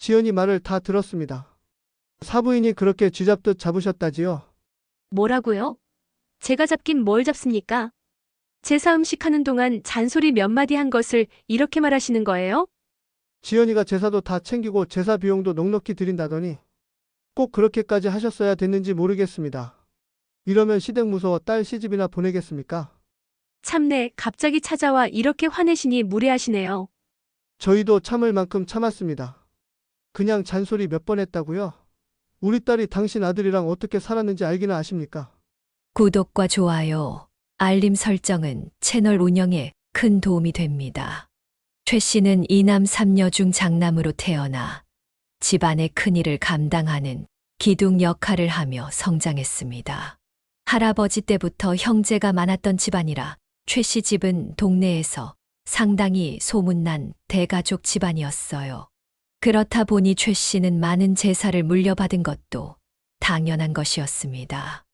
지연이 말을 다 들었습니다. 사부인이 그렇게 쥐잡듯 잡으셨다지요? 뭐라고요? 제가 잡긴 뭘 잡습니까? 제사 음식하는 동안 잔소리 몇 마디 한 것을 이렇게 말하시는 거예요? 지연이가 제사도 다 챙기고 제사 비용도 넉넉히 드린다더니 꼭 그렇게까지 하셨어야 됐는지 모르겠습니다. 이러면 시댁 무서워 딸 시집이나 보내겠습니까? 참내, 갑자기 찾아와 이렇게 화내시니 무례하시네요. 저희도 참을 만큼 참았습니다. 그냥 잔소리 몇 번 했다고요? 우리 딸이 당신 아들이랑 어떻게 살았는지 알기는 아십니까? 구독과 좋아요, 알림 설정은 채널 운영에 큰 도움이 됩니다. 최 씨는 이남 삼녀 중 장남으로 태어나 집안의 큰일을 감당하는 기둥 역할을 하며 성장했습니다. 할아버지 때부터 형제가 많았던 집안이라 최 씨 집은 동네에서 상당히 소문난 대가족 집안이었어요. 그렇다 보니 최 씨는 많은 제사를 물려받은 것도 당연한 것이었습니다.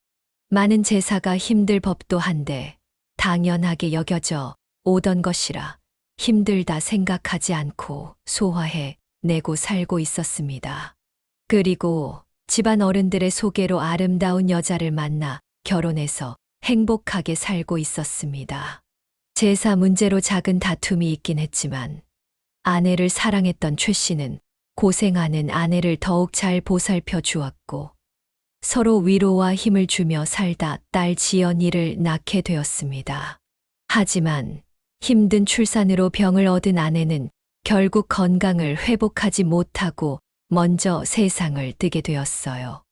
많은 제사가 힘들 법도 한데 당연하게 여겨져 오던 것이라 힘들다 생각하지 않고 소화해 내고 살고 있었습니다. 그리고 집안 어른들의 소개로 아름다운 여자를 만나 결혼해서 행복하게 살고 있었습니다. 제사 문제로 작은 다툼이 있긴 했지만 아내를 사랑했던 최 씨는 고생하는 아내를 더욱 잘 보살펴 주었고 서로 위로와 힘을 주며 살다 딸 지연이를 낳게 되었습니다. 하지만 힘든 출산으로 병을 얻은 아내는 결국 건강을 회복하지 못하고 먼저 세상을 뜨게 되었어요.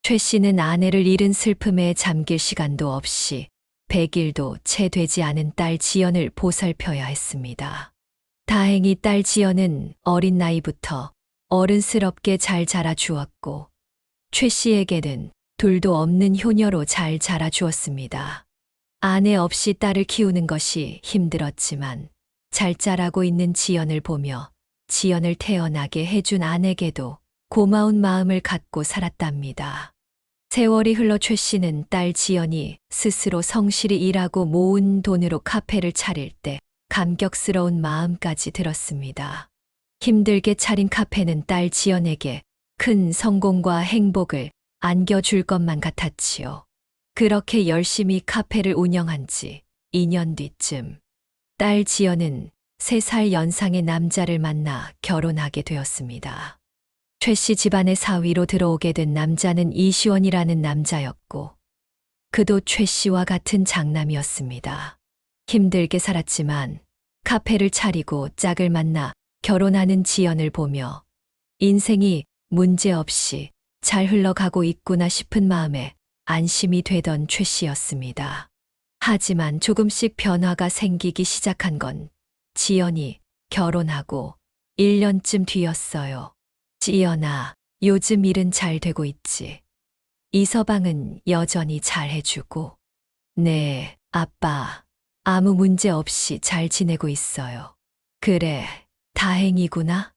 최 씨는 아내를 잃은 슬픔에 잠길 시간도 없이 100일도 채 되지 않은 딸 지연을 보살펴야 했습니다. 다행히 딸 지연은 어린 나이부터 어른스럽게 잘 자라주었고 최 씨에게는 둘도 없는 효녀로 잘 자라주었습니다. 아내 없이 딸을 키우는 것이 힘들었지만 잘 자라고 있는 지연을 보며 지연을 태어나게 해준 아내에게도 고마운 마음을 갖고 살았답니다. 세월이 흘러 최 씨는 딸 지연이 스스로 성실히 일하고 모은 돈으로 카페를 차릴 때 감격스러운 마음까지 들었습니다. 힘들게 차린 카페는 딸 지연에게 큰 성공과 행복을 안겨줄 것만 같았지요. 그렇게 열심히 카페를 운영한 지 2년 뒤쯤 딸 지연은 3살 연상의 남자를 만나 결혼하게 되었습니다. 최 씨 집안의 사위로 들어오게 된 남자는 이시원이라는 남자였고 그도 최 씨와 같은 장남이었습니다. 힘들게 살았지만 카페를 차리고 짝을 만나 결혼하는 지연을 보며 인생이 문제없이 잘 흘러가고 있구나 싶은 마음에 안심이 되던 최 씨였습니다. 하지만 조금씩 변화가 생기기 시작한 건 지연이 결혼하고 1년쯤 뒤였어요. 지연아, 요즘 일은 잘 되고 있지? 이 서방은 여전히 잘 해주고. 네, 아빠. 아무 문제 없이 잘 지내고 있어요. 그래, 다행이구나.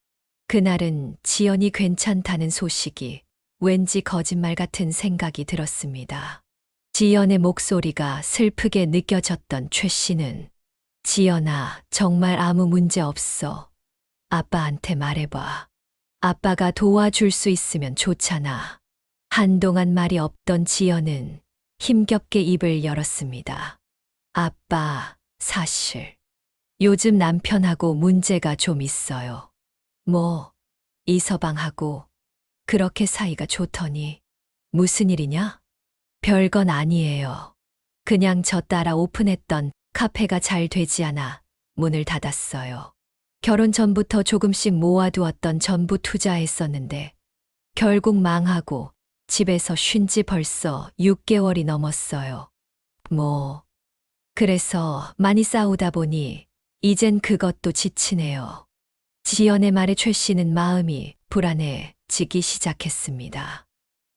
그날은 지연이 괜찮다는 소식이 왠지 거짓말 같은 생각이 들었습니다. 지연의 목소리가 슬프게 느껴졌던 최 씨는 지연아, 정말 아무 문제 없어. 아빠한테 말해봐. 아빠가 도와줄 수 있으면 좋잖아. 한동안 말이 없던 지연은 힘겹게 입을 열었습니다. 아빠, 사실 요즘 남편하고 문제가 좀 있어요. 뭐, 이서방하고 그렇게 사이가 좋더니 무슨 일이냐? 별건 아니에요. 그냥 저 따라 오픈했던 카페가 잘 되지 않아 문을 닫았어요. 결혼 전부터 조금씩 모아두었던 전부 투자했었는데 결국 망하고 집에서 쉰 지 벌써 6개월이 넘었어요. 그래서 많이 싸우다 보니 이젠 그것도 지치네요. 지연의 말에 최 씨는 마음이 불안해지기 시작했습니다.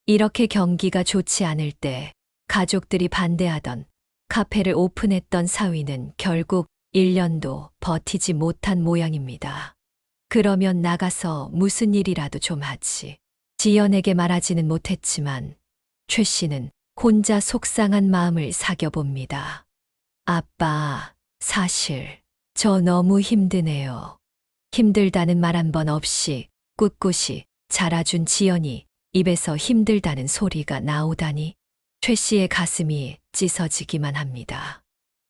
이렇게 경기가 좋지 않을 때 가족들이 반대하던 카페를 오픈했던 사위는 결국 1년도 버티지 못한 모양입니다. 그러면 나가서 무슨 일이라도 좀 하지. 지연에게 말하지는 못했지만 최 씨는 혼자 속상한 마음을 사겨봅니다. 아빠, 사실 저 너무 힘드네요. 힘들다는 말 한 번 없이 꿋꿋이 자라준 지연이 입에서 힘들다는 소리가 나오다니 최 씨의 가슴이 찢어지기만 합니다.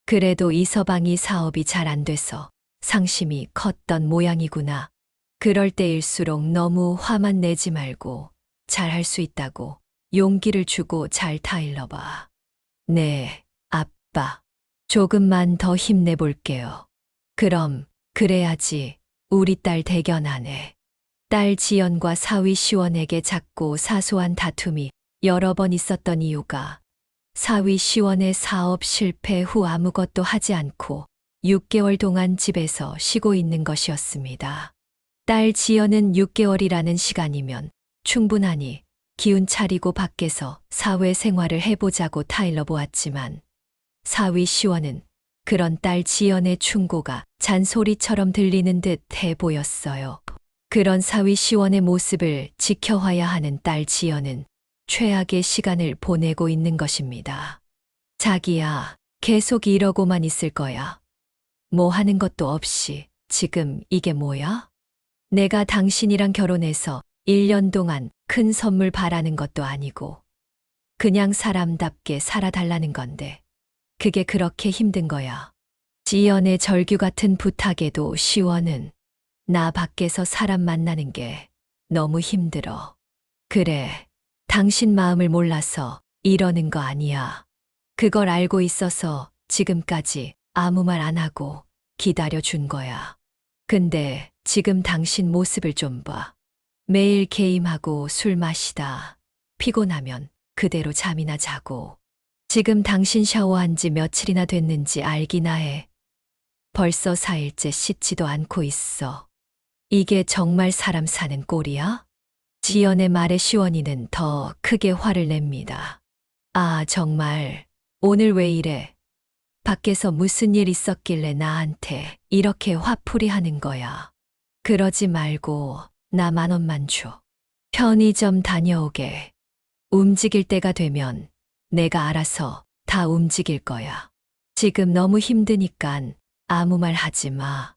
그래도 이 서방이 사업이 잘 안 돼서 상심이 컸던 모양이구나. 그럴 때일수록 너무 화만 내지 말고 잘할 수 있다고 용기를 주고 잘 타일러봐. 네, 아빠. 조금만 더 힘내볼게요. 그럼 그래야지 우리 딸 대견하네. 딸 지연과 사위 시원에게 작고 사소한 다툼이 여러 번 있었던 이유가 사위 시원의 사업 실패 후 아무것도 하지 않고 6개월 동안 집에서 쉬고 있는 것이었습니다. 딸 지연은 6개월이라는 시간이면 충분하니 기운 차리고 밖에서 사회생활을 해보자고 타일러 보았지만 사위 시원은 그런 딸 지연의 충고가 잔소리처럼 들리는 듯 해 보였어요. 그런 사위 시원의 모습을 지켜와야 하는 딸 지연은 최악의 시간을 보내고 있는 것입니다. 자기야, 계속 이러고만 있을 거야. 뭐 하는 것도 없이 지금 이게 뭐야? 내가 당신이랑 결혼해서 1년 동안 큰 선물 바라는 것도 아니고 그냥 사람답게 살아달라는 건데 그게 그렇게 힘든 거야. 지연의 절규 같은 부탁에도 시원은 나 밖에서 사람 만나는 게 너무 힘들어. 그래, 당신 마음을 몰라서 이러는 거 아니야. 그걸 알고 있어서 지금까지 아무 말 안 하고 기다려 준 거야. 근데 지금 당신 모습을 좀 봐. 매일 게임하고 술 마시다 피곤하면 그대로 잠이나 자고. 지금 당신 샤워한 지 며칠이나 됐는지 알기나 해. 벌써 4일째 씻지도 않고 있어. 이게 정말 사람 사는 꼴이야? 지연의 말에 시원이는 더 크게 화를 냅니다. 아, 정말 오늘 왜 이래? 밖에서 무슨 일 있었길래 나한테 이렇게 화풀이 하는 거야. 그러지 말고 나 10,000원만 줘. 편의점 다녀오게. 움직일 때가 되면 내가 알아서 다 움직일 거야. 지금 너무 힘드니깐 아무 말 하지 마.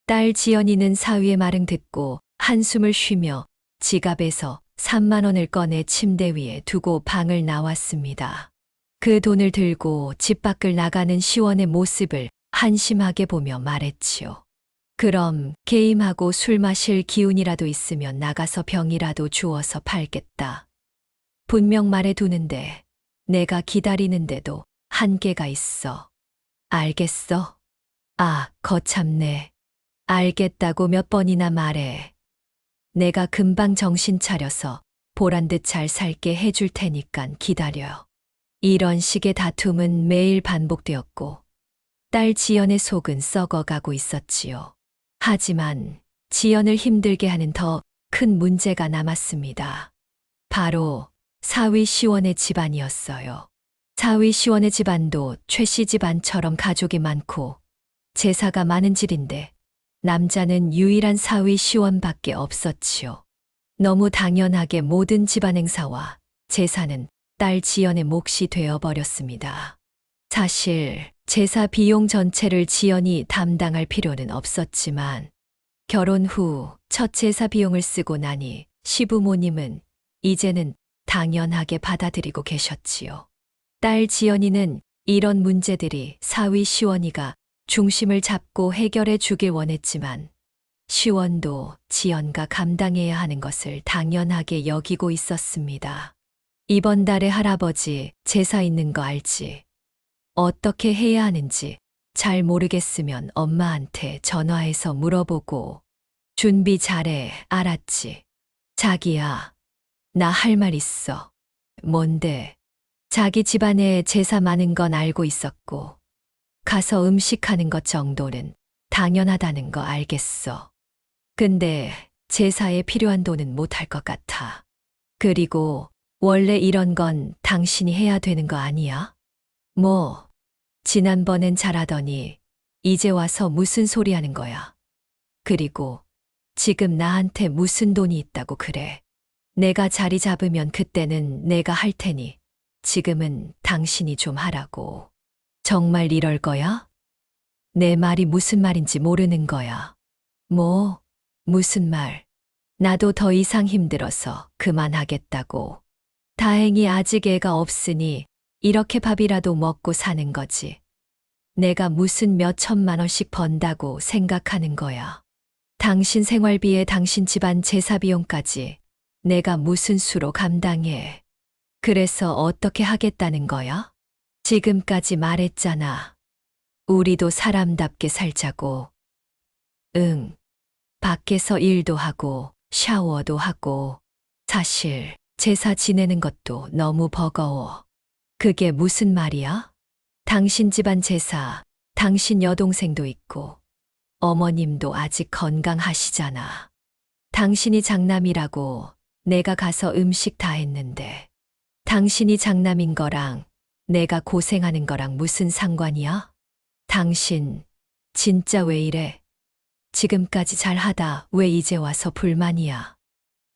딸 지연이는 사위의 말을 듣고 한숨을 쉬며 지갑에서 30,000원을 꺼내 침대 위에 두고 방을 나왔습니다. 그 돈을 들고 집 밖을 나가는 시원의 모습을 한심하게 보며 말했지요. 그럼 게임하고 술 마실 기운이라도 있으면 나가서 병이라도 주워서 팔겠다. 분명 말해두는데 내가 기다리는데도 한계가 있어. 알겠어? 아, 거참네. 알겠다고 몇 번이나 말해. 내가 금방 정신 차려서 보란듯 잘 살게 해줄 테니깐 기다려. 이런 식의 다툼은 매일 반복되었고 딸 지연의 속은 썩어가고 있었지요. 하지만 지연을 힘들게 하는 더 큰 문제가 남았습니다. 바로 사위 시원의 집안이었어요. 사위 시원의 집안도 최 씨 집안처럼 가족이 많고 제사가 많은 집인데 남자는 유일한 사위 시원밖에 없었지요. 너무 당연하게 모든 집안 행사와 제사는 딸 지연의 몫이 되어버렸습니다. 사실 제사 비용 전체를 지연이 담당할 필요는 없었지만 결혼 후 첫 제사 비용을 쓰고 나니 시부모님은 이제는 당연하게 받아들이고 계셨지요. 딸 지연이는 이런 문제들이 사위 시원이가 중심을 잡고 해결해 주길 원했지만 시원도 지연과 감당해야 하는 것을 당연하게 여기고 있었습니다. 이번 달에 할아버지 제사 있는 거 알지? 어떻게 해야 하는지 잘 모르겠으면 엄마한테 전화해서 물어보고 준비 잘해, 알았지? 자기야, 나 할 말 있어. 뭔데? 자기 집안에 제사 많은 건 알고 있었고 가서 음식하는 것 정도는 당연하다는 거 알겠어. 근데 제사에 필요한 돈은 못 할 것 같아. 그리고 원래 이런 건 당신이 해야 되는 거 아니야? 뭐, 지난번엔 잘하더니 이제 와서 무슨 소리 하는 거야. 그리고 지금 나한테 무슨 돈이 있다고 그래. 내가 자리 잡으면 그때는 내가 할 테니 지금은 당신이 좀 하라고. 정말 이럴 거야? 내 말이 무슨 말인지 모르는 거야. 뭐, 무슨 말? 나도 더 이상 힘들어서 그만하겠다고. 다행히 아직 애가 없으니 이렇게 밥이라도 먹고 사는 거지. 내가 무슨 몇 천만 원씩 번다고 생각하는 거야. 당신 생활비에 당신 집안 제사 비용까지 내가 무슨 수로 감당해. 그래서 어떻게 하겠다는 거야? 지금까지 말했잖아. 우리도 사람답게 살자고. 응. 밖에서 일도 하고 샤워도 하고. 사실 제사 지내는 것도 너무 버거워. 그게 무슨 말이야? 당신 집안 제사, 당신 여동생도 있고 어머님도 아직 건강하시잖아. 당신이 장남이라고 내가 가서 음식 다 했는데 당신이 장남인 거랑 내가 고생하는 거랑 무슨 상관이야? 당신 진짜 왜 이래? 지금까지 잘하다 왜 이제 와서 불만이야?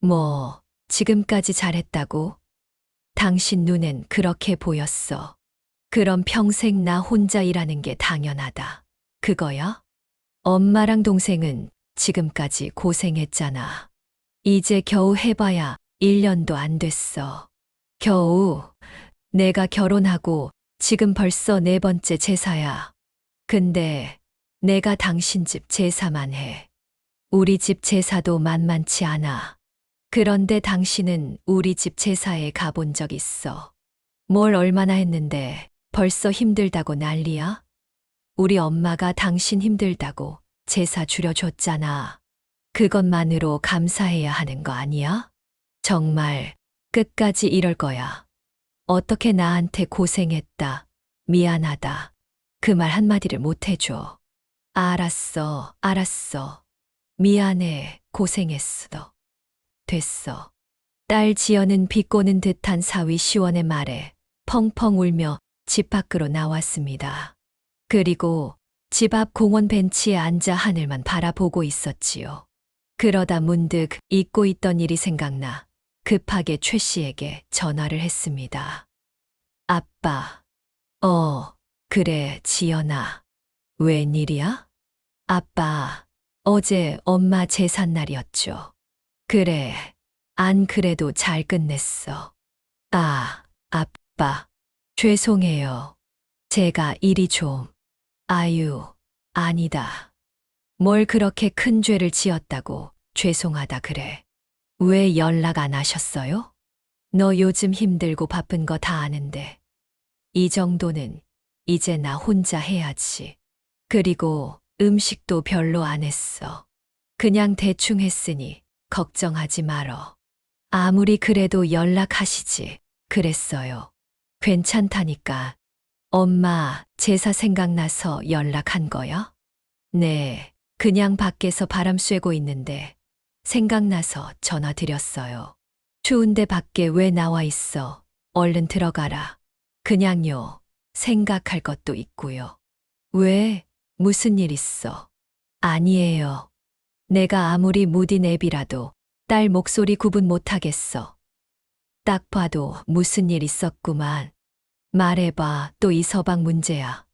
뭐 지금까지 잘했다고? 당신 눈엔 그렇게 보였어. 그럼 평생 나 혼자 일하는 게 당연하다. 그거야? 엄마랑 동생은 지금까지 고생했잖아. 이제 겨우 해봐야 1년도 안 됐어. 겨우 내가 결혼하고 지금 벌써 4번째 제사야. 근데 내가 당신 집 제사만 해. 우리 집 제사도 만만치 않아. 그런데 당신은 우리 집 제사에 가본 적 있어. 뭘 얼마나 했는데 벌써 힘들다고 난리야? 우리 엄마가 당신 힘들다고 제사 줄여줬잖아. 그것만으로 감사해야 하는 거 아니야? 정말 끝까지 이럴 거야. 어떻게 나한테 고생했다, 미안하다, 그 말 한마디를 못 해줘. 알았어. 미안해, 고생했어. 됐어. 딸 지연은 비꼬는 듯한 사위 시원의 말에 펑펑 울며 집 밖으로 나왔습니다. 그리고 집 앞 공원 벤치에 앉아 하늘만 바라보고 있었지요. 그러다 문득 잊고 있던 일이 생각나 급하게 최 씨에게 전화를 했습니다. 아빠. 그래, 지연아. 웬일이야? 아빠, 어제 엄마 제삿날이었죠. 그래, 안 그래도 잘 끝냈어. 아빠, 죄송해요. 제가 일이 좀, 아니다. 뭘 그렇게 큰 죄를 지었다고 죄송하다 그래. 왜 연락 안 하셨어요? 너 요즘 힘들고 바쁜 거 다 아는데. 이 정도는 이제 나 혼자 해야지. 그리고 음식도 별로 안 했어. 그냥 대충 했으니 걱정하지 말어. 아무리 그래도 연락하시지 그랬어요. 괜찮다니까. 엄마 제사 생각나서 연락한 거야? 네, 그냥 밖에서 바람 쐬고 있는데 생각나서 전화 드렸어요. 추운데 밖에 왜 나와 있어? 얼른 들어가라. 그냥요, 생각할 것도 있고요. 왜? 무슨 일 있어? 아니에요. 내가 아무리 무딘 애비라도 딸 목소리 구분 못하겠어. 딱 봐도 무슨 일 있었구만. 말해봐, 또 이 서방 문제야.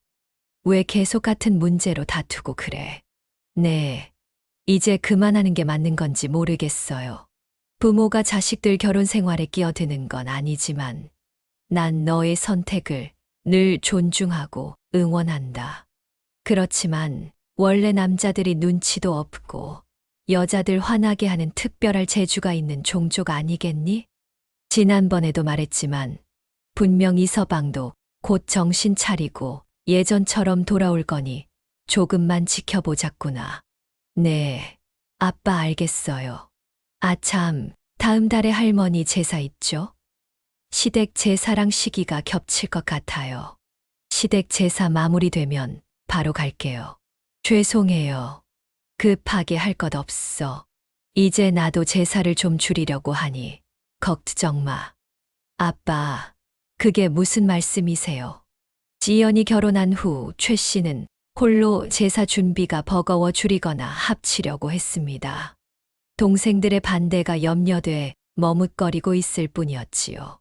왜 계속 같은 문제로 다투고 그래? 네, 이제 그만하는 게 맞는 건지 모르겠어요. 부모가 자식들 결혼 생활에 끼어드는 건 아니지만 난 너의 선택을 늘 존중하고 응원한다. 그렇지만 원래 남자들이 눈치도 없고 여자들 화나게 하는 특별할 재주가 있는 종족 아니겠니? 지난번에도 말했지만 분명 이 서방도 곧 정신 차리고 예전처럼 돌아올 거니 조금만 지켜보자꾸나. 네, 아빠 알겠어요. 아참, 다음 달에 할머니 제사 있죠? 시댁 제사랑 시기가 겹칠 것 같아요. 시댁 제사 마무리되면 바로 갈게요. 죄송해요. 급하게 할 것 없어. 이제 나도 제사를 좀 줄이려고 하니 걱정 마. 아빠, 그게 무슨 말씀이세요? 지연이 결혼한 후 최 씨는 홀로 제사 준비가 버거워 줄이거나 합치려고 했습니다. 동생들의 반대가 염려돼 머뭇거리고 있을 뿐이었지요.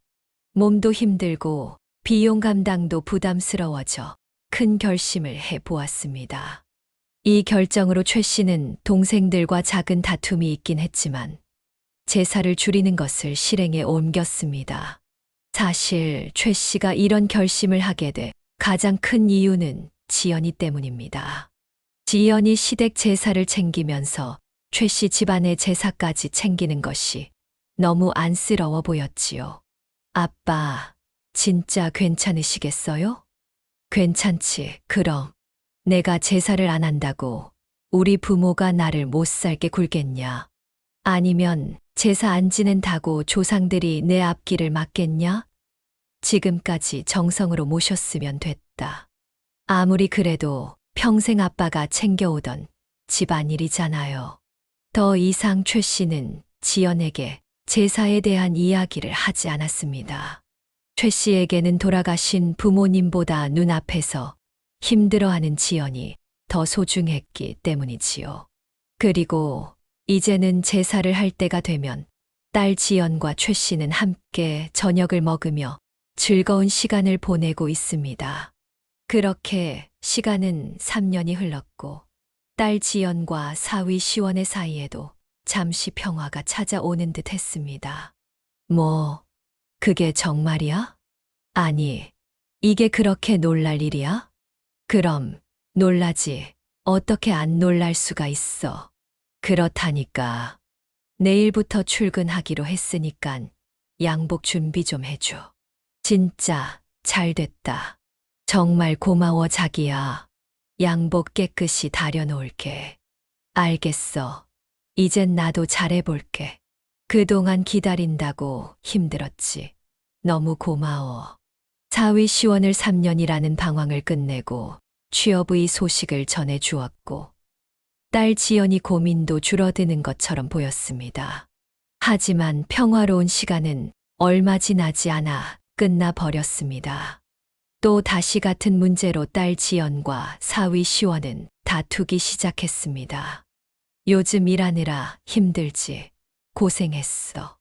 몸도 힘들고 비용 감당도 부담스러워져 큰 결심을 해보았습니다. 이 결정으로 최 씨는 동생들과 작은 다툼이 있긴 했지만 제사를 줄이는 것을 실행에 옮겼습니다. 사실 최 씨가 이런 결심을 하게 돼 가장 큰 이유는 지연이 때문입니다. 지연이 시댁 제사를 챙기면서 최 씨 집안의 제사까지 챙기는 것이 너무 안쓰러워 보였지요. 아빠, 진짜 괜찮으시겠어요? 괜찮지, 그럼. 내가 제사를 안 한다고 우리 부모가 나를 못 살게 굴겠냐? 아니면 제사 안 지낸다고 조상들이 내 앞길을 막겠냐? 지금까지 정성으로 모셨으면 됐다. 아무리 그래도 평생 아빠가 챙겨오던 집안일이잖아요. 더 이상 최 씨는 지연에게 제사에 대한 이야기를 하지 않았습니다. 최 씨에게는 돌아가신 부모님보다 눈앞에서 힘들어하는 지연이 더 소중했기 때문이지요. 그리고 이제는 제사를 할 때가 되면 딸 지연과 최 씨는 함께 저녁을 먹으며 즐거운 시간을 보내고 있습니다. 그렇게 시간은 3년이 흘렀고 딸 지연과 사위 시원의 사이에도 잠시 평화가 찾아오는 듯 했습니다. 뭐, 그게 정말이야? 아니, 이게 그렇게 놀랄 일이야? 그럼 놀라지. 어떻게 안 놀랄 수가 있어. 그렇다니까. 내일부터 출근하기로 했으니깐 양복 준비 좀 해줘. 진짜 잘 됐다. 정말 고마워 자기야. 양복 깨끗이 다려놓을게. 알겠어. 이젠 나도 잘해볼게. 그동안 기다린다고 힘들었지. 너무 고마워. 사위 시원을 3년이라는 방황을 끝내고 취업의 소식을 전해 주었고 딸 지연이 고민도 줄어드는 것처럼 보였습니다. 하지만 평화로운 시간은 얼마 지나지 않아 끝나 버렸습니다. 또 다시 같은 문제로 딸 지연과 사위 시원은 다투기 시작했습니다. 요즘 일하느라 힘들지. 고생했어.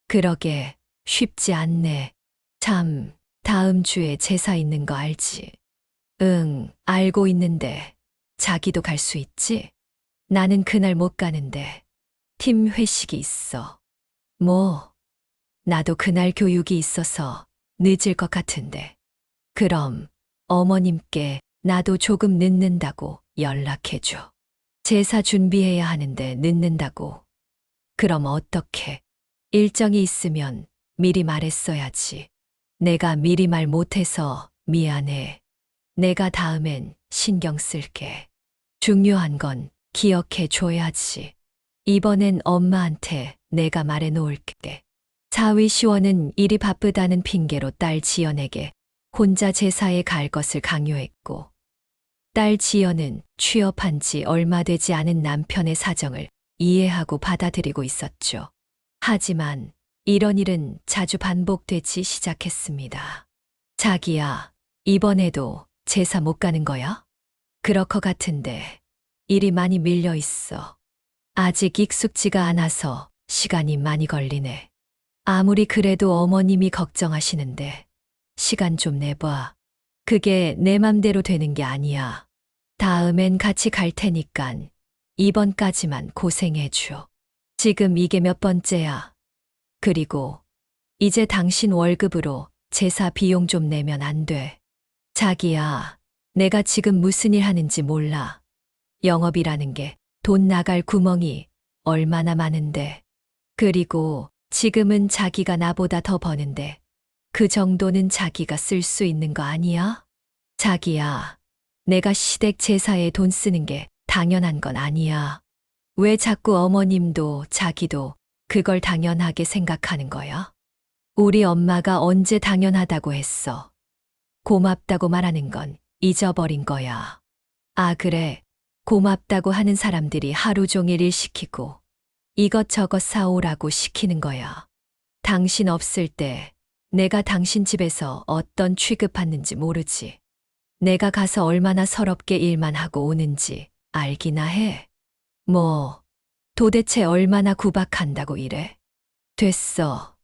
그러게 쉽지 않네. 참, 다음 주에 제사 있는 거 알지? 응, 알고 있는데 자기도 갈 수 있지? 나는 그날 못 가는데 팀 회식이 있어. 뭐, 나도 그날 교육이 있어서 늦을 것 같은데. 그럼 어머님께 나도 조금 늦는다고 연락해줘. 제사 준비해야 하는데 늦는다고. 그럼 어떡해? 일정이 있으면 미리 말했어야지. 내가 미리 말 못해서 미안해. 내가 다음엔 신경 쓸게. 중요한 건 기억해 줘야지. 이번엔 엄마한테 내가 말해 놓을게. 사위 시원은 일이 바쁘다는 핑계로 딸 지연에게 혼자 제사에 갈 것을 강요했고, 딸 지연은 취업한 지 얼마 되지 않은 남편의 사정을 이해하고 받아들이고 있었죠. 하지만 이런 일은 자주 반복되기 시작했습니다. 자기야, 이번에도 제사 못 가는 거야? 그럴 것 같은데 일이 많이 밀려 있어. 아직 익숙지가 않아서 시간이 많이 걸리네. 아무리 그래도 어머님이 걱정하시는데 시간 좀 내봐. 그게 내 맘대로 되는 게 아니야. 다음엔 같이 갈 테니깐 이번까지만 고생해줘. 지금 이게 몇 번째야. 그리고 이제 당신 월급으로 제사 비용 좀 내면 안 돼. 자기야, 내가 지금 무슨 일 하는지 몰라. 영업이라는 게 돈 나갈 구멍이 얼마나 많은데. 그리고 지금은 자기가 나보다 더 버는데 그 정도는 자기가 쓸 수 있는 거 아니야? 자기야, 내가 시댁 제사에 돈 쓰는 게 당연한 건 아니야. 왜 자꾸 어머님도 자기도 그걸 당연하게 생각하는 거야? 우리 엄마가 언제 당연하다고 했어. 고맙다고 말하는 건 잊어버린 거야. 아, 그래. 고맙다고 하는 사람들이 하루 종일 일 시키고 이것저것 사오라고 시키는 거야. 당신 없을 때 내가 당신 집에서 어떤 취급받는지 모르지. 내가 가서 얼마나 서럽게 일만 하고 오는지 알기나 해. 뭐, 도대체 얼마나 구박한다고 이래? 됐어.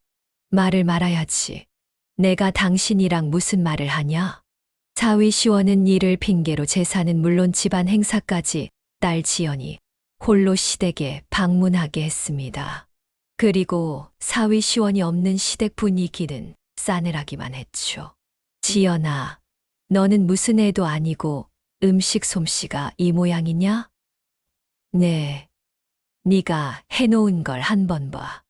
말을 말아야지. 내가 당신이랑 무슨 말을 하냐? 사위 시원은 일을 핑계로 제사는 물론 집안 행사까지 딸 지연이 홀로 시댁에 방문하게 했습니다. 그리고 사위 시원이 없는 시댁 분위기는 싸늘하기만 했죠. 지연아, 너는 무슨 애도 아니고 음식 솜씨가 이 모양이냐? 네, 네가 해놓은 걸 한 번 봐.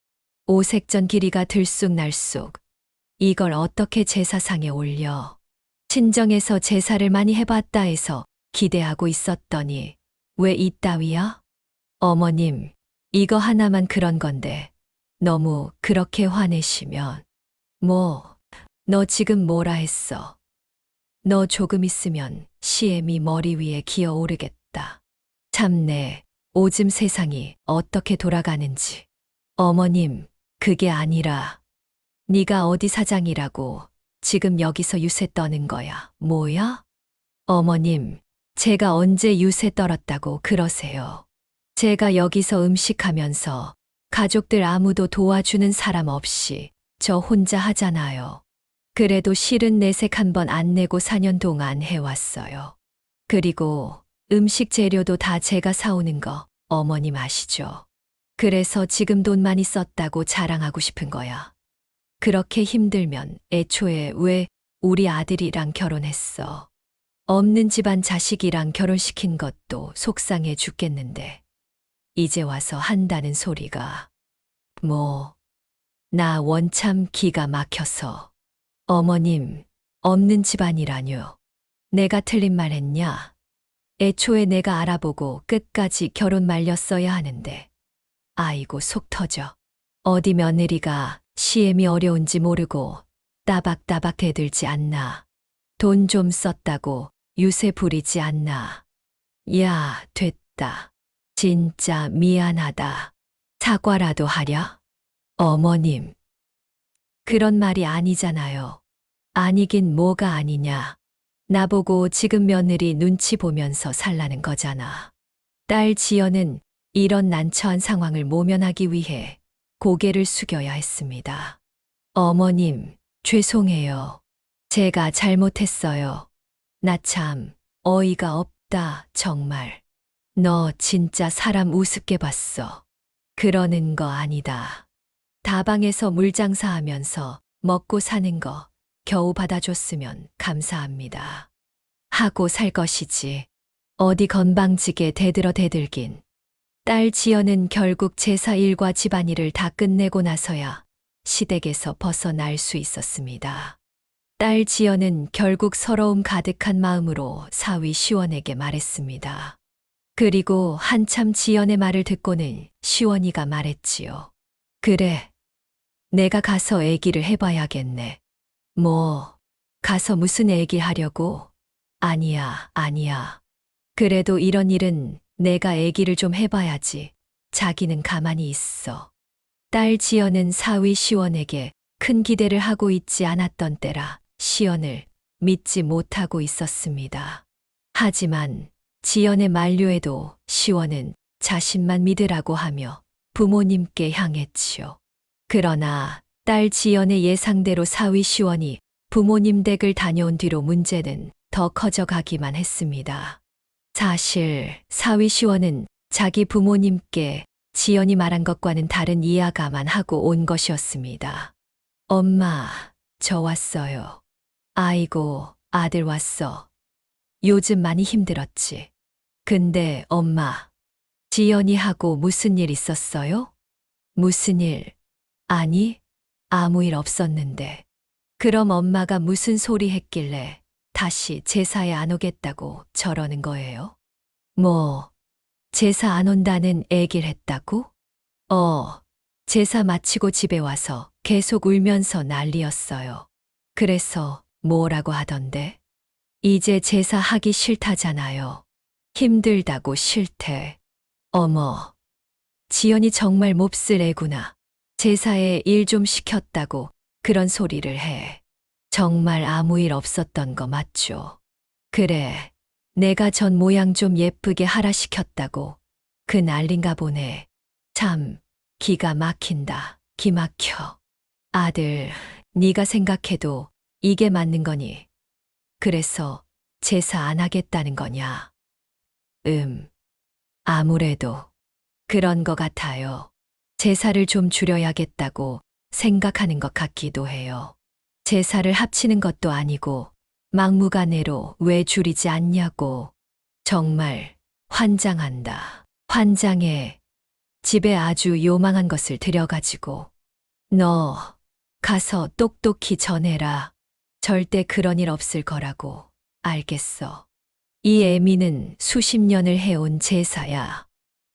오색전 길이가 들쑥날쑥. 이걸 어떻게 제사상에 올려? 친정에서 제사를 많이 해봤다 해서 기대하고 있었더니 왜 이따위야? 어머님, 이거 하나만 그런 건데 너무 그렇게 화내시면. 너 지금 뭐라 했어? 너 조금 있으면 시애미 머리 위에 기어 오르겠다. 참내, 오즘 세상이 어떻게 돌아가는지. 어머님, 그게 아니라 네가 어디 사장이라고 지금 여기서 유세 떠는 거야. 뭐야? 어머님, 제가 언제 유세 떨었다고 그러세요. 제가 여기서 음식하면서 가족들 아무도 도와주는 사람 없이 저 혼자 하잖아요. 그래도 실은 내색 한 번 안 내고 4년 동안 해왔어요. 그리고 음식 재료도 다 제가 사오는 거 어머님 아시죠? 그래서 지금 돈 많이 썼다고 자랑하고 싶은 거야. 그렇게 힘들면 애초에 왜 우리 아들이랑 결혼했어? 없는 집안 자식이랑 결혼시킨 것도 속상해 죽겠는데 이제 와서 한다는 소리가 나 원참 기가 막혀서. 어머님, 없는 집안이라뇨. 내가 틀린 말 했냐? 애초에 내가 알아보고 끝까지 결혼 말렸어야 하는데. 아이고 속 터져. 어디 며느리가 시엠이 어려운지 모르고 따박따박 대들지 않나. 돈 좀 썼다고 유세 부리지 않나. 야, 됐다. 진짜 미안하다. 사과라도 하랴? 어머님. 그런 말이 아니잖아요. 아니긴 뭐가 아니냐. 나보고 지금 며느리 눈치 보면서 살라는 거잖아. 딸 지연은 이런 난처한 상황을 모면하기 위해 고개를 숙여야 했습니다. 어머님, 죄송해요. 제가 잘못했어요. 나 참 어이가 없다, 정말. 너 진짜 사람 우습게 봤어. 그러는 거 아니다. 다방에서 물장사하면서 먹고 사는 거 겨우 받아줬으면 감사합니다. 하고 살 것이지. 어디 건방지게 대들긴. 딸 지연은 결국 제사 일과 집안일을 다 끝내고 나서야 시댁에서 벗어날 수 있었습니다. 딸 지연은 결국 서러움 가득한 마음으로 사위 시원에게 말했습니다. 그리고 한참 지연의 말을 듣고는 시원이가 말했지요. 그래, 내가 가서 얘기를 해봐야겠네. 가서 무슨 얘기 하려고? 아니야. 그래도 이런 일은 내가 얘기를 좀 해봐야지. 자기는 가만히 있어. 딸 지연은 사위 시원에게 큰 기대를 하고 있지 않았던 때라 시연을 믿지 못하고 있었습니다. 하지만 지연의 만류에도 시원은 자신만 믿으라고 하며 부모님께 향했지요. 그러나 딸 지연의 예상대로 사위 시원이 부모님 댁을 다녀온 뒤로 문제는 더 커져가기만 했습니다. 사실 사위 시원은 자기 부모님께 지연이 말한 것과는 다른 이야기만 하고 온 것이었습니다. 엄마, 저 왔어요. 아이고, 아들 왔어. 요즘 많이 힘들었지. 근데 엄마, 지연이하고 무슨 일 있었어요? 무슨 일? 아니, 아무 일 없었는데. 그럼 엄마가 무슨 소리 했길래 다시 제사에 안 오겠다고 저러는 거예요? 제사 안 온다는 얘기를 했다고? 제사 마치고 집에 와서 계속 울면서 난리였어요. 그래서 뭐라고 하던데? 이제 제사 하기 싫다잖아요. 힘들다고 싫대. 어머, 지연이 정말 몹쓸 애구나. 제사에 일 좀 시켰다고 그런 소리를 해. 정말 아무 일 없었던 거 맞죠? 그래, 내가 전 모양 좀 예쁘게 하라 시켰다고. 그 난린가 보네. 참, 기가 막힌다. 기막혀. 아들, 네가 생각해도 이게 맞는 거니? 그래서 제사 안 하겠다는 거냐? 아무래도 그런 거 같아요. 제사를 좀 줄여야겠다고 생각하는 것 같기도 해요. 제사를 합치는 것도 아니고 막무가내로 왜 줄이지 않냐고. 정말 환장한다. 환장해. 집에 아주 요망한 것을 들여가지고. 너 가서 똑똑히 전해라. 절대 그런 일 없을 거라고. 알겠어. 이 애미는 수십 년을 해온 제사야.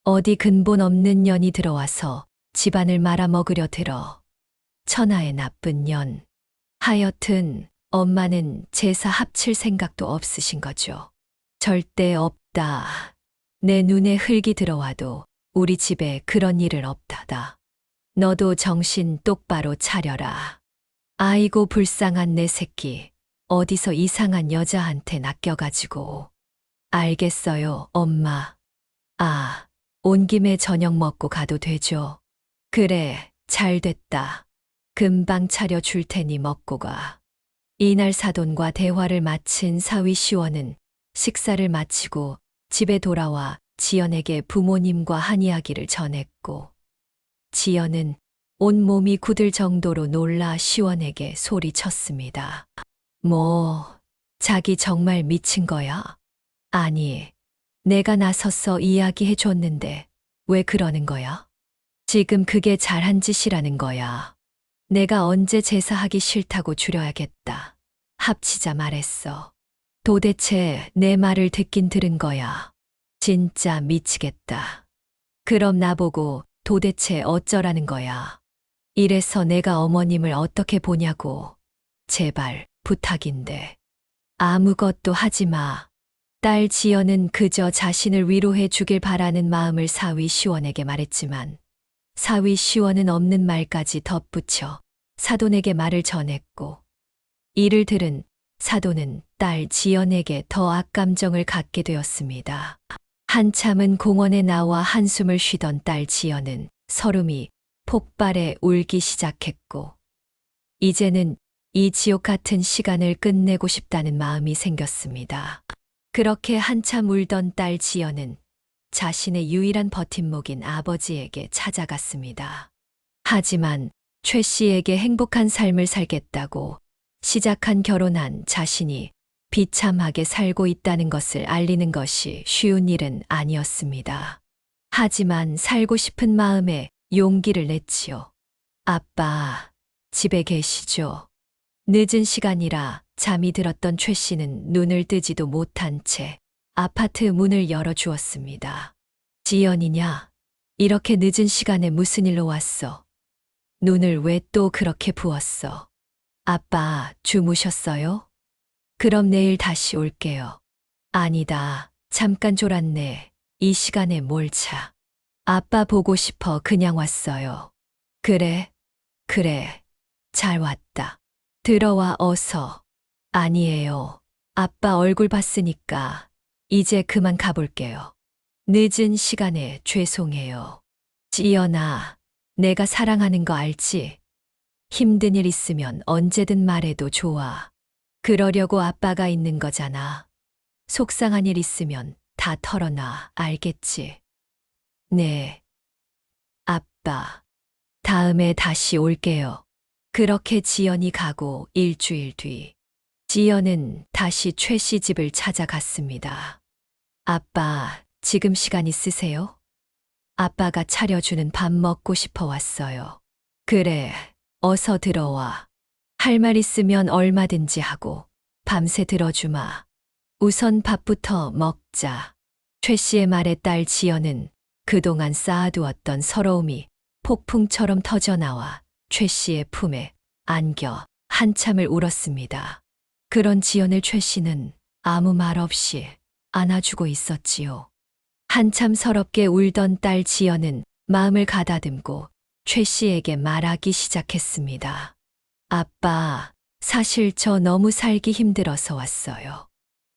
어디 근본 없는 년이 들어와서 집안을 말아먹으려 들어. 천하의 나쁜 년. 하여튼 엄마는 제사 합칠 생각도 없으신 거죠. 절대 없다. 내 눈에 흙이 들어와도 우리 집에 그런 일을 없다다. 너도 정신 똑바로 차려라. 아이고 불쌍한 내 새끼. 어디서 이상한 여자한테 낚여가지고. 알겠어요, 엄마. 아, 온 김에 저녁 먹고 가도 되죠? 그래, 잘 됐다. 금방 차려줄 테니 먹고 가. 이날 사돈과 대화를 마친 사위 시원은 식사를 마치고 집에 돌아와 지연에게 부모님과 한 이야기를 전했고, 지연은 온몸이 굳을 정도로 놀라 시원에게 소리쳤습니다. 뭐, 자기 정말 미친 거야? 아니, 내가 나서서 이야기해 줬는데 왜 그러는 거야? 지금 그게 잘한 짓이라는 거야. 내가 언제 제사하기 싫다고 줄여야겠다. 합치자 말했어. 도대체 내 말을 듣긴 들은 거야. 진짜 미치겠다. 그럼 나보고 도대체 어쩌라는 거야. 이래서 내가 어머님을 어떻게 보냐고. 제발 부탁인데. 아무것도 하지 마. 딸 지연은 그저 자신을 위로해 주길 바라는 마음을 사위 시원에게 말했지만 사위 시원은 없는 말까지 덧붙여 사돈에게 말을 전했고, 이를 들은 사돈은 딸 지연에게 더 악감정을 갖게 되었습니다. 한참은 공원에 나와 한숨을 쉬던 딸 지연은 서름이 폭발해 울기 시작했고, 이제는 이 지옥 같은 시간을 끝내고 싶다는 마음이 생겼습니다. 그렇게 한참 울던 딸 지연은 자신의 유일한 버팀목인 아버지에게 찾아갔습니다. 하지만 최 씨에게 행복한 삶을 살겠다고 시작한 결혼한 자신이 비참하게 살고 있다는 것을 알리는 것이 쉬운 일은 아니었습니다. 하지만 살고 싶은 마음에 용기를 냈지요. 아빠, 집에 계시죠? 늦은 시간이라 잠이 들었던 최 씨는 눈을 뜨지도 못한 채 아파트 문을 열어주었습니다. 지연이냐? 이렇게 늦은 시간에 무슨 일로 왔어? 눈을 왜 또 그렇게 부었어? 아빠, 주무셨어요? 그럼 내일 다시 올게요. 아니다, 잠깐 졸았네. 이 시간에 뭘 차. 아빠 보고 싶어 그냥 왔어요. 그래, 그래. 잘 왔다. 들어와 어서. 아니에요. 아빠 얼굴 봤으니까 이제 그만 가볼게요. 늦은 시간에 죄송해요. 지연아, 내가 사랑하는 거 알지? 힘든 일 있으면 언제든 말해도 좋아. 그러려고 아빠가 있는 거잖아. 속상한 일 있으면 다 털어놔. 알겠지? 네. 아빠, 다음에 다시 올게요. 그렇게 지연이 가고 일주일 뒤, 지연은 다시 최 씨 집을 찾아갔습니다. 아빠, 지금 시간 있으세요? 아빠가 차려주는 밥 먹고 싶어 왔어요. 그래, 어서 들어와. 할 말 있으면 얼마든지 하고, 밤새 들어주마. 우선 밥부터 먹자. 최 씨의 말에 딸 지연은 그동안 쌓아두었던 서러움이 폭풍처럼 터져나와 최 씨의 품에 안겨 한참을 울었습니다. 그런 지연을 최 씨는 아무 말 없이 안아주고 있었지요. 한참 서럽게 울던 딸 지연은 마음을 가다듬고 최 씨에게 말하기 시작했습니다. 아빠, 사실 저 너무 살기 힘들어서 왔어요.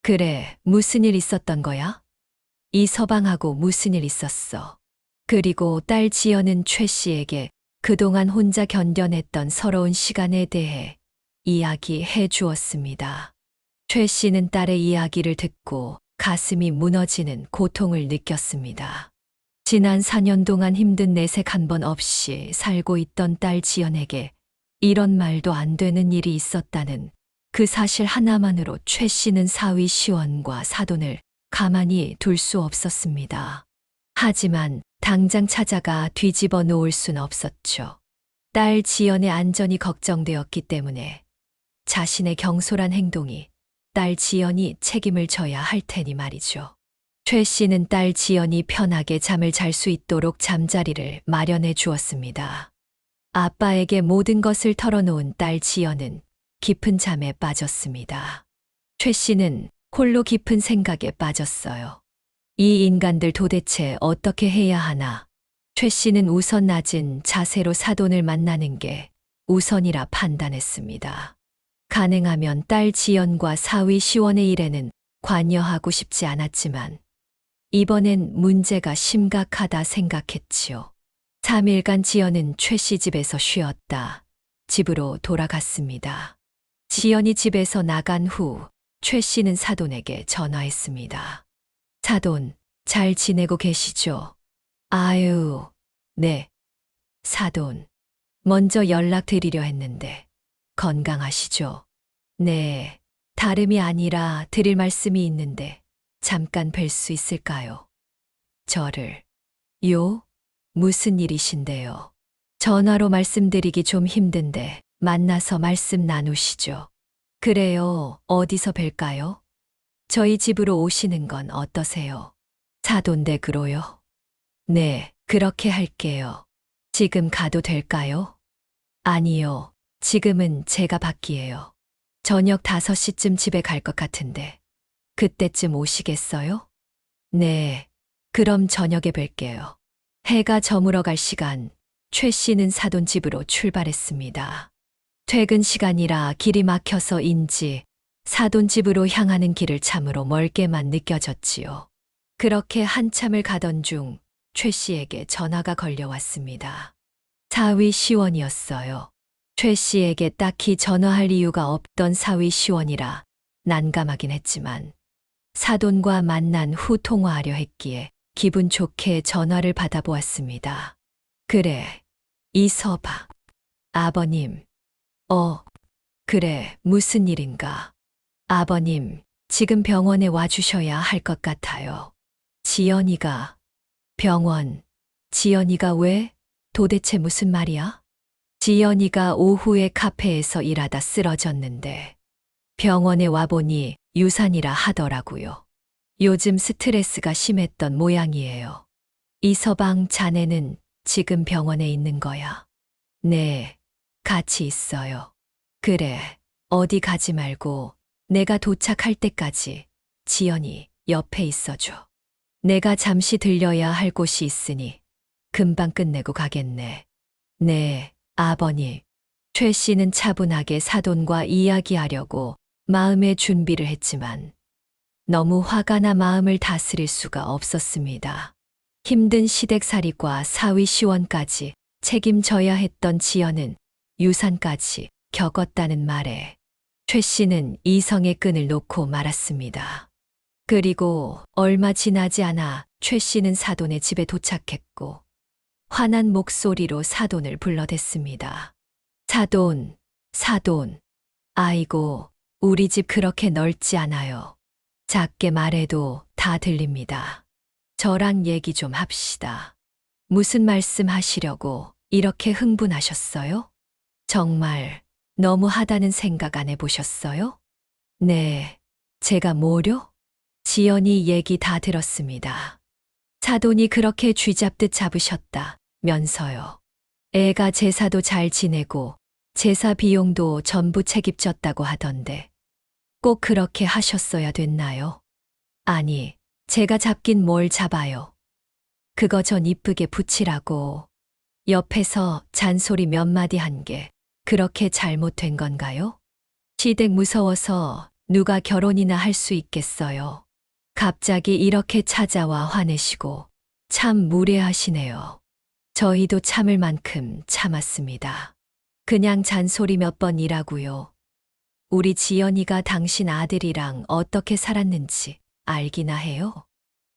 그래, 무슨 일 있었던 거야? 이 서방하고 무슨 일 있었어? 그리고 딸 지연은 최 씨에게 그동안 혼자 견뎌냈던 서러운 시간에 대해 이야기해 주었습니다. 최 씨는 딸의 이야기를 듣고 가슴이 무너지는 고통을 느꼈습니다. 지난 4년 동안 힘든 내색 한 번 없이 살고 있던 딸 지연에게 이런 말도 안 되는 일이 있었다는 그 사실 하나만으로 최 씨는 사위 시원과 사돈을 가만히 둘 수 없었습니다. 하지만 당장 찾아가 뒤집어 놓을 순 없었죠. 딸 지연의 안전이 걱정되었기 때문에 자신의 경솔한 행동이 딸 지연이 책임을 져야 할 테니 말이죠. 최 씨는 딸 지연이 편하게 잠을 잘 수 있도록 잠자리를 마련해 주었습니다. 아빠에게 모든 것을 털어놓은 딸 지연은 깊은 잠에 빠졌습니다. 최 씨는 홀로 깊은 생각에 빠졌어요. 이 인간들 도대체 어떻게 해야 하나? 최 씨는 우선 낮은 자세로 사돈을 만나는 게 우선이라 판단했습니다. 가능하면 딸 지연과 사위 시원의 일에는 관여하고 싶지 않았지만 이번엔 문제가 심각하다 생각했지요. 3일간 지연은 최 씨 집에서 쉬었다 집으로 돌아갔습니다. 지연이 집에서 나간 후 최 씨는 사돈에게 전화했습니다. 사돈, 잘 지내고 계시죠? 아유, 네. 사돈, 먼저 연락드리려 했는데 건강하시죠? 네, 다름이 아니라 드릴 말씀이 있는데 잠깐 뵐 수 있을까요? 저를. 요? 무슨 일이신데요? 전화로 말씀드리기 좀 힘든데 만나서 말씀 나누시죠. 그래요. 어디서 뵐까요? 저희 집으로 오시는 건 어떠세요? 사돈 댁으로요? 네, 그렇게 할게요. 지금 가도 될까요? 아니요. 지금은 제가 밖이에요. 저녁 5시쯤 집에 갈 것 같은데 그때쯤 오시겠어요? 네, 그럼 저녁에 뵐게요. 해가 저물어 갈 시간, 최 씨는 사돈 집으로 출발했습니다. 퇴근 시간이라 길이 막혀서인지 사돈 집으로 향하는 길을 참으로 멀게만 느껴졌지요. 그렇게 한참을 가던 중 최 씨에게 전화가 걸려왔습니다. 사위 시원이었어요. 최 씨에게 딱히 전화할 이유가 없던 사위 시원이라 난감하긴 했지만 사돈과 만난 후 통화하려 했기에 기분 좋게 전화를 받아보았습니다. 그래, 이서방. 아버님. 그래, 무슨 일인가? 아버님, 지금 병원에 와주셔야 할 것 같아요. 지연이가. 병원. 지연이가 왜? 도대체 무슨 말이야? 지연이가 오후에 카페에서 일하다 쓰러졌는데 병원에 와보니 유산이라 하더라고요. 요즘 스트레스가 심했던 모양이에요. 이서방 자네는 지금 병원에 있는 거야? 네, 같이 있어요. 그래, 어디 가지 말고 내가 도착할 때까지 지연이 옆에 있어줘. 내가 잠시 들려야 할 곳이 있으니 금방 끝내고 가겠네. 네, 아버님. 최 씨는 차분하게 사돈과 이야기하려고 마음의 준비를 했지만 너무 화가 나 마음을 다스릴 수가 없었습니다. 힘든 시댁살이과 사위 시원까지 책임져야 했던 지연은 유산까지 겪었다는 말에 최 씨는 이성의 끈을 놓고 말았습니다. 그리고 얼마 지나지 않아 최 씨는 사돈의 집에 도착했고 화난 목소리로 사돈을 불러댔습니다. 사돈, 사돈. 아이고, 우리 집 그렇게 넓지 않아요. 작게 말해도 다 들립니다. 저랑 얘기 좀 합시다. 무슨 말씀 하시려고 이렇게 흥분하셨어요? 정말 너무하다는 생각 안 해보셨어요? 네, 제가 뭐려? 지연이 얘기 다 들었습니다. 사돈이 그렇게 쥐잡듯 잡으셨다면서요. 애가 제사도 잘 지내고 제사 비용도 전부 책임졌다고 하던데 꼭 그렇게 하셨어야 됐나요? 아니, 제가 잡긴 뭘 잡아요. 그거 전 이쁘게 붙이라고 옆에서 잔소리 몇 마디 한 게 그렇게 잘못된 건가요? 시댁 무서워서 누가 결혼이나 할 수 있겠어요. 갑자기 이렇게 찾아와 화내시고 참 무례하시네요. 저희도 참을 만큼 참았습니다. 그냥 잔소리 몇 번이라고요. 우리 지연이가 당신 아들이랑 어떻게 살았는지 알기나 해요?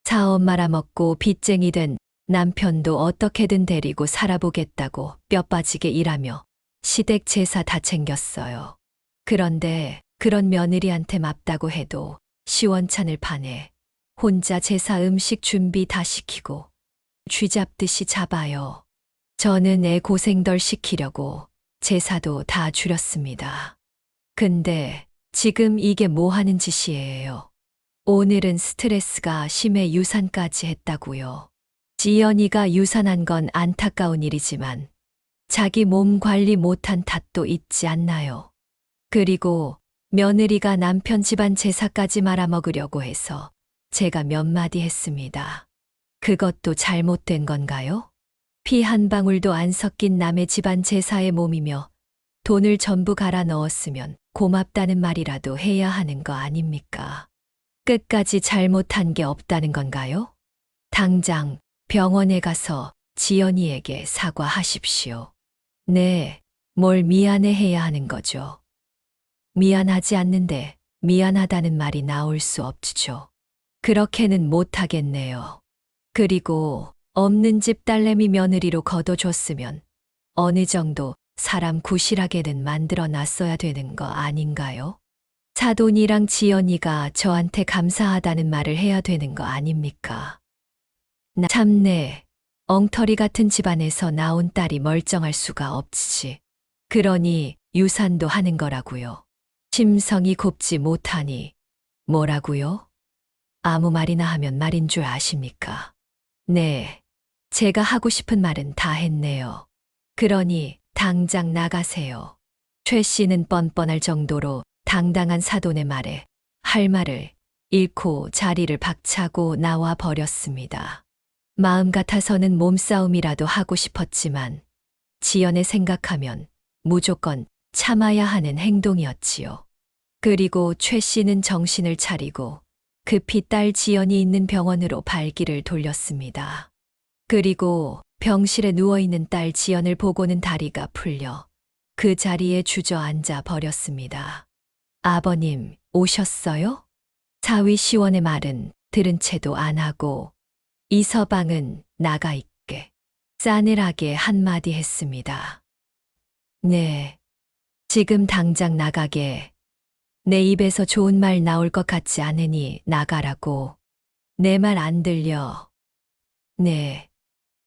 사업 말아먹고 빚쟁이 된 남편도 어떻게든 데리고 살아보겠다고 뼈 빠지게 일하며 시댁 제사 다 챙겼어요. 그런데 그런 며느리한테 맙다고 해도 시원찮을 판에 혼자 제사 음식 준비 다 시키고 쥐잡듯이 잡아요. 저는 애 고생 덜 시키려고 제사도 다 줄였습니다. 근데 지금 이게 뭐 하는 짓이에요? 오늘은 스트레스가 심해 유산까지 했다고요. 지연이가 유산한 건 안타까운 일이지만 자기 몸 관리 못한 탓도 있지 않나요? 그리고 며느리가 남편 집안 제사까지 말아먹으려고 해서 제가 몇 마디 했습니다. 그것도 잘못된 건가요? 피 한 방울도 안 섞인 남의 집안 제사에 몸이며 돈을 전부 갈아 넣었으면 고맙다는 말이라도 해야 하는 거 아닙니까? 끝까지 잘못한 게 없다는 건가요? 당장 병원에 가서 지연이에게 사과하십시오. 네, 뭘 미안해 해야 하는 거죠. 미안하지 않는데 미안하다는 말이 나올 수 없죠. 그렇게는 못하겠네요. 그리고 없는 집 딸내미 며느리로 거둬줬으면 어느 정도 사람 구실하게는 만들어 놨어야 되는 거 아닌가요? 사돈이랑 지연이가 저한테 감사하다는 말을 해야 되는 거 아닙니까? 나 참내, 엉터리 같은 집안에서 나온 딸이 멀쩡할 수가 없지. 그러니 유산도 하는 거라고요. 심성이 곱지 못하니 뭐라고요? 아무 말이나 하면 말인 줄 아십니까? 네, 제가 하고 싶은 말은 다 했네요. 그러니 당장 나가세요. 최 씨는 뻔뻔할 정도로 당당한 사돈의 말에 할 말을 잃고 자리를 박차고 나와 버렸습니다. 마음 같아서는 몸싸움이라도 하고 싶었지만 지연의 생각하면 무조건 참아야 하는 행동이었지요. 그리고 최 씨는 정신을 차리고 급히 딸 지연이 있는 병원으로 발길을 돌렸습니다. 그리고 병실에 누워있는 딸 지연을 보고는 다리가 풀려 그 자리에 주저앉아 버렸습니다. 아버님, 오셨어요? 사위 시원의 말은 들은 채도 안 하고 이서방은 나가 있게 싸늘하게 한마디 했습니다. 네, 지금 당장 나가게. 내 입에서 좋은 말 나올 것 같지 않으니 나가라고. 내 말 안 들려. 네.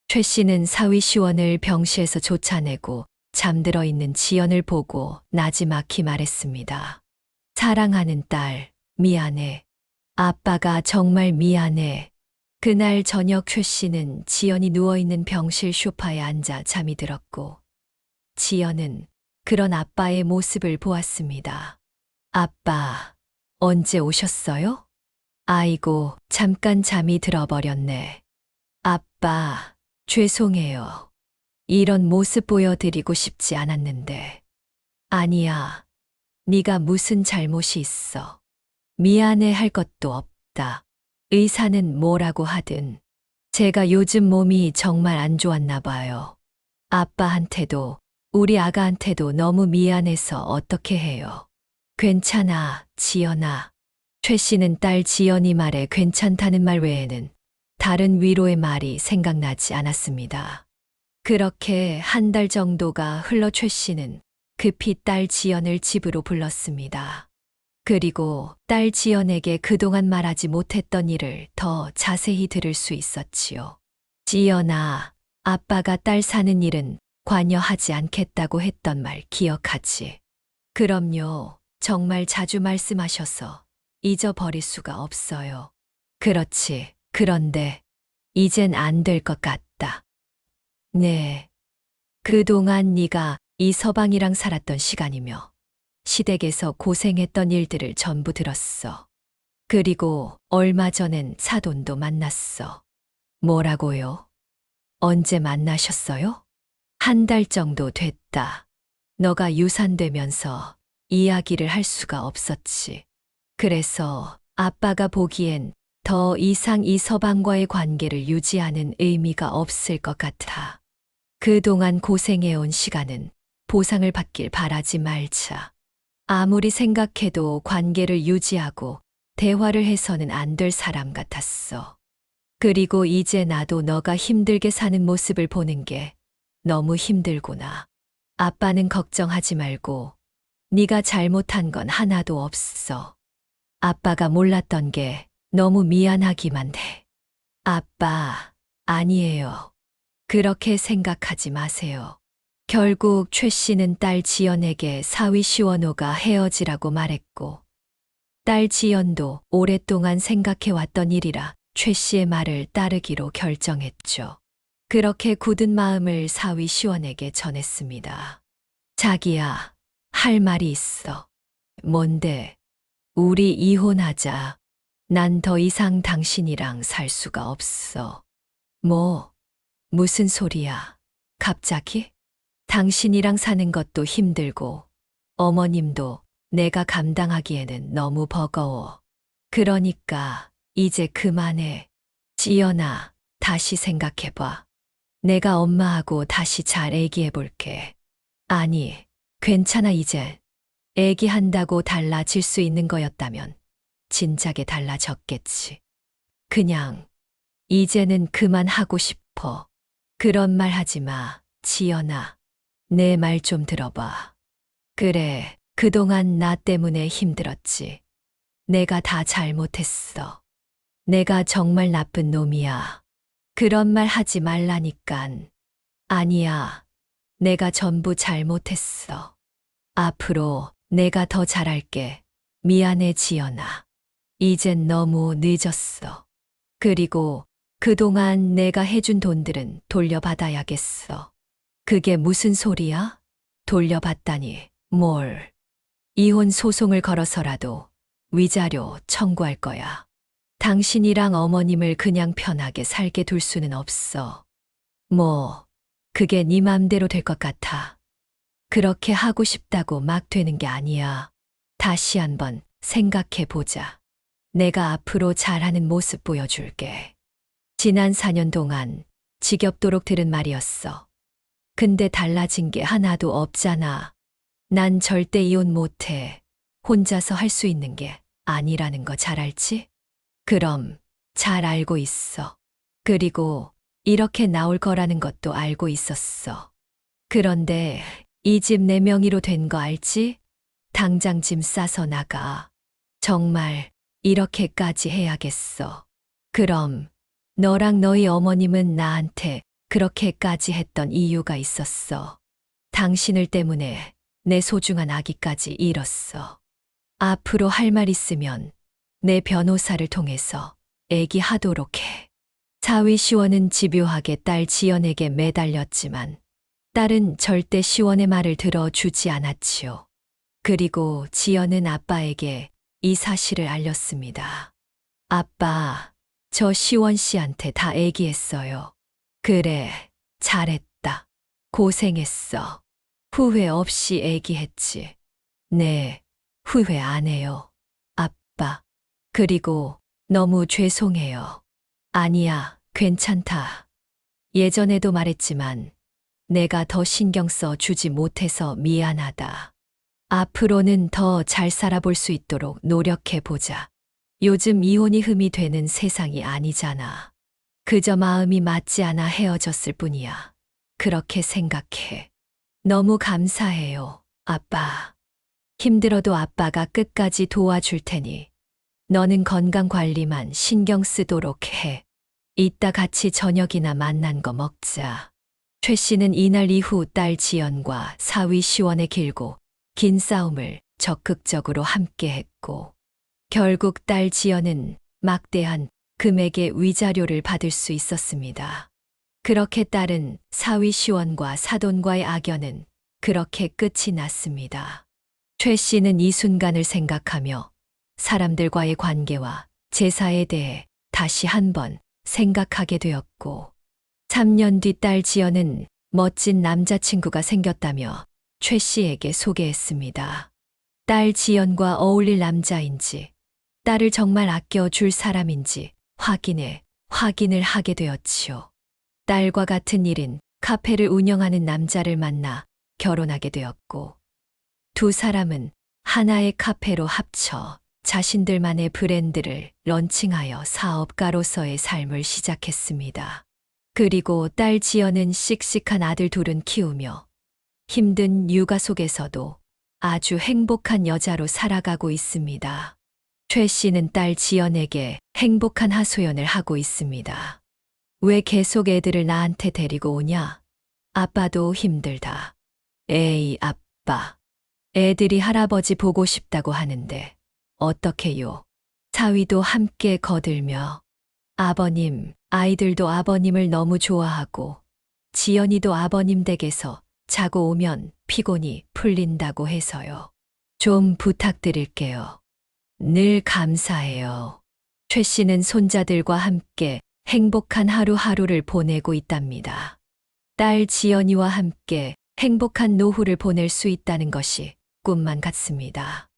최 씨는 사위 시원을 병실에서 쫓아내고 잠들어 있는 지연을 보고 나지막히 말했습니다. 사랑하는 딸, 미안해. 아빠가 정말 미안해. 그날 저녁 최 씨는 지연이 누워있는 병실 소파에 앉아 잠이 들었고 지연은 그런 아빠의 모습을 보았습니다. 아빠, 언제 오셨어요? 아이고, 잠깐 잠이 들어버렸네. 아빠, 죄송해요. 이런 모습 보여드리고 싶지 않았는데. 아니야, 네가 무슨 잘못이 있어. 미안해 할 것도 없다. 의사는 뭐라고 하든 제가 요즘 몸이 정말 안 좋았나 봐요. 아빠한테도 우리 아가한테도 너무 미안해서 어떻게 해요. 괜찮아, 지연아. 최 씨는 딸 지연이 말에 괜찮다는 말 외에는 다른 위로의 말이 생각나지 않았습니다. 그렇게 한 달 정도가 흘러 최 씨는 급히 딸 지연을 집으로 불렀습니다. 그리고 딸 지연에게 그동안 말하지 못했던 일을 더 자세히 들을 수 있었지요. 지연아, 아빠가 딸 사는 일은 관여하지 않겠다고 했던 말 기억하지? 그럼요. 정말 자주 말씀하셔서 잊어버릴 수가 없어요. 그렇지. 그런데 이젠 안 될 것 같다. 네. 그동안 네가 이서방이랑 살았던 시간이며 시댁에서 고생했던 일들을 전부 들었어. 그리고 얼마 전엔 사돈도 만났어. 뭐라고요? 언제 만나셨어요? 한 달 정도 됐다. 너가 유산되면서 이야기를 할 수가 없었지. 그래서 아빠가 보기엔 더 이상 이서방과의 관계를 유지하는 의미가 없을 것 같아. 그동안 고생해온 시간은 보상을 받길 바라지 말자. 아무리 생각해도 관계를 유지하고 대화를 해서는 안 될 사람 같았어. 그리고 이제 나도 너가 힘들게 사는 모습을 보는 게 너무 힘들구나. 아빠는 걱정하지 말고 네가 잘못한 건 하나도 없어. 아빠가 몰랐던 게 너무 미안하기만 해. 아빠, 아니에요. 그렇게 생각하지 마세요. 결국 최 씨는 딸 지연에게 사위 시원호가 헤어지라고 말했고, 딸 지연도 오랫동안 생각해왔던 일이라 최 씨의 말을 따르기로 결정했죠. 그렇게 굳은 마음을 사위 시원에게 전했습니다. 자기야, 할 말이 있어. 뭔데? 우리 이혼하자. 난 더 이상 당신이랑 살 수가 없어. 뭐, 무슨 소리야? 갑자기? 당신이랑 사는 것도 힘들고, 어머님도 내가 감당하기에는 너무 버거워. 그러니까, 이제 그만해. 지연아, 다시 생각해봐. 내가 엄마하고 다시 잘 얘기해볼게. 아니, 괜찮아, 이제. 얘기한다고 달라질 수 있는 거였다면, 진작에 달라졌겠지. 그냥, 이제는 그만하고 싶어. 그런 말 하지 마, 지연아. 내 말 좀 들어봐. 그래, 그동안 나 때문에 힘들었지. 내가 다 잘못했어. 내가 정말 나쁜 놈이야. 그런 말 하지 말라니깐. 아니야, 내가 전부 잘못했어. 앞으로 내가 더 잘할게. 미안해, 지연아. 이젠 너무 늦었어. 그리고 그동안 내가 해준 돈들은 돌려받아야겠어. 그게 무슨 소리야? 돌려받다니, 뭘. 이혼 소송을 걸어서라도 위자료 청구할 거야. 당신이랑 어머님을 그냥 편하게 살게 둘 수는 없어. 뭐, 그게 네 맘대로 될 것 같아. 그렇게 하고 싶다고 막 되는 게 아니야. 다시 한번 생각해 보자. 내가 앞으로 잘하는 모습 보여줄게. 지난 4년 동안 지겹도록 들은 말이었어. 근데 달라진 게 하나도 없잖아. 난 절대 이혼 못해. 혼자서 할 수 있는 게 아니라는 거 잘 알지? 그럼 잘 알고 있어. 그리고 이렇게 나올 거라는 것도 알고 있었어. 그런데 이 집 내 명의로 된 거 알지? 당장 짐 싸서 나가. 정말 이렇게까지 해야겠어. 그럼 너랑 너희 어머님은 나한테 그렇게까지 했던 이유가 있었어. 당신을 때문에 내 소중한 아기까지 잃었어. 앞으로 할 말 있으면 내 변호사를 통해서 얘기하도록 해. 사위 시원은 집요하게 딸 지연에게 매달렸지만 딸은 절대 시원의 말을 들어주지 않았지요. 그리고 지연은 아빠에게 이 사실을 알렸습니다. 아빠, 저 시원 씨한테 다 얘기했어요. 그래, 잘했다. 고생했어. 후회 없이 얘기했지. 네, 후회 안 해요. 아빠. 그리고 너무 죄송해요. 아니야, 괜찮다. 예전에도 말했지만 내가 더 신경 써 주지 못해서 미안하다. 앞으로는 더 잘 살아볼 수 있도록 노력해 보자. 요즘 이혼이 흠이 되는 세상이 아니잖아. 그저 마음이 맞지 않아 헤어졌을 뿐이야. 그렇게 생각해. 너무 감사해요, 아빠. 힘들어도 아빠가 끝까지 도와줄 테니 너는 건강 관리만 신경 쓰도록 해. 이따 같이 저녁이나 만난 거 먹자. 최 씨는 이날 이후 딸 지연과 사위 시원의 길고 긴 싸움을 적극적으로 함께 했고, 결국 딸 지연은 막대한 금액의 위자료를 받을 수 있었습니다. 그렇게 딸은 사위 시원과 사돈과의 악연은 그렇게 끝이 났습니다. 최 씨는 이 순간을 생각하며 사람들과의 관계와 제사에 대해 다시 한번 생각하게 되었고, 3년 뒤 딸 지연은 멋진 남자친구가 생겼다며 최 씨에게 소개했습니다. 딸 지연과 어울릴 남자인지, 딸을 정말 아껴줄 사람인지 확인을 하게 되었지요. 딸과 같은 일인 카페를 운영하는 남자를 만나 결혼하게 되었고, 두 사람은 하나의 카페로 합쳐 자신들만의 브랜드를 런칭하여 사업가로서의 삶을 시작했습니다. 그리고 딸 지연은 씩씩한 아들 둘은 키우며 힘든 육아 속에서도 아주 행복한 여자로 살아가고 있습니다. 최 씨는 딸 지연에게 행복한 하소연을 하고 있습니다. 왜 계속 애들을 나한테 데리고 오냐? 아빠도 힘들다. 에이, 아빠. 애들이 할아버지 보고 싶다고 하는데 어떡해요? 사위도 함께 거들며 아버님, 아이들도 아버님을 너무 좋아하고 지연이도 아버님 댁에서 자고 오면 피곤이 풀린다고 해서요. 좀 부탁드릴게요. 늘 감사해요. 최 씨는 손자들과 함께 행복한 하루하루를 보내고 있답니다. 딸 지연이와 함께 행복한 노후를 보낼 수 있다는 것이 꿈만 같습니다.